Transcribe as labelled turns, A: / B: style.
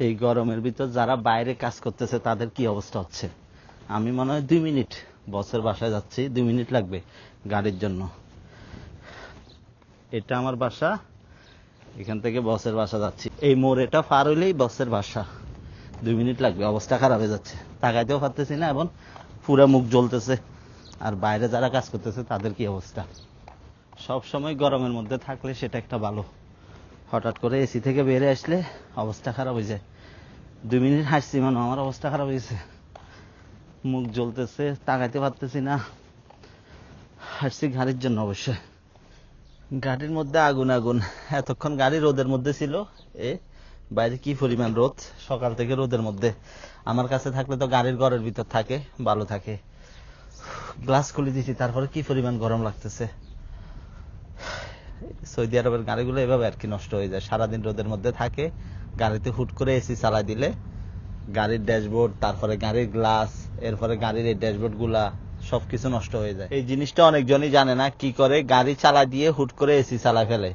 A: এই গরমের ভিতর যারা বাইরে কাজ করতেছে তাদের কি অবস্থা হচ্ছে। আমি মনে হয় 2 মিনিট বসের বাসায় যাচ্ছি, 2 মিনিট লাগবে গাড়ির জন্য। এটা আমার বাসা, এখান থেকে বসের বাসা যাচ্ছি। এই মোড়েটা পার হইলেই বসের বাসা, 2 মিনিট লাগবে। অবস্থা খারাপ হয়ে যাচ্ছে, তাকাইতেও পারতেছি না এবং পুরা মুখ জ্বলতেছে। আর বাইরে যারা কাজ করতেছে তাদের কি অবস্থা। সব সময় গরমের মধ্যে থাকলে সেটা একটা ভালো, হঠাৎ করে এসি থেকে বেরিয়ে আসলে অবস্থা খারাপ হয়ে যায়। 2 মিনিট হাঁটছি মানে আমার অবস্থা খারাপ হয়েছে, মুখ জ্বলতেছে, তাকাইতে পারতেছি না। হাঁটছি গাড়ির জন্য অবশ্যই। গাড়ির মধ্যে আগুন আগুন, এতক্ষণ গাড়ি রোদের মধ্যে ছিল। বাইরে কি পরিমাণ রোদ, সকাল থেকে রোদের মধ্যে। আমার কাছে থাকলে তো গাড়ির ঘরের ভিতর থাকে, ভালো থাকে। গ্লাস খুলে দিছি, তারপরে কি পরিমাণ গরম লাগতেছে। সৌদি আরবের গাড়িগুলো এভাবে আর কি নষ্ট হয়ে যায়, সারাদিন রোদের মধ্যে থাকে। গাড়িতে হুট করে এসি চালাই দিলে গাড়ির ড্যাশবোর্ড, তারপরে গাড়ির গ্লাস, এরপরে গাড়ির এই ড্যাশবোর্ড গুলা সবকিছু নষ্ট হয়ে যায়। এই জিনিসটা অনেকজনই জানে না, কি করে গাড়ি চালা দিয়ে হুট করে এসি চালায় ফেলে।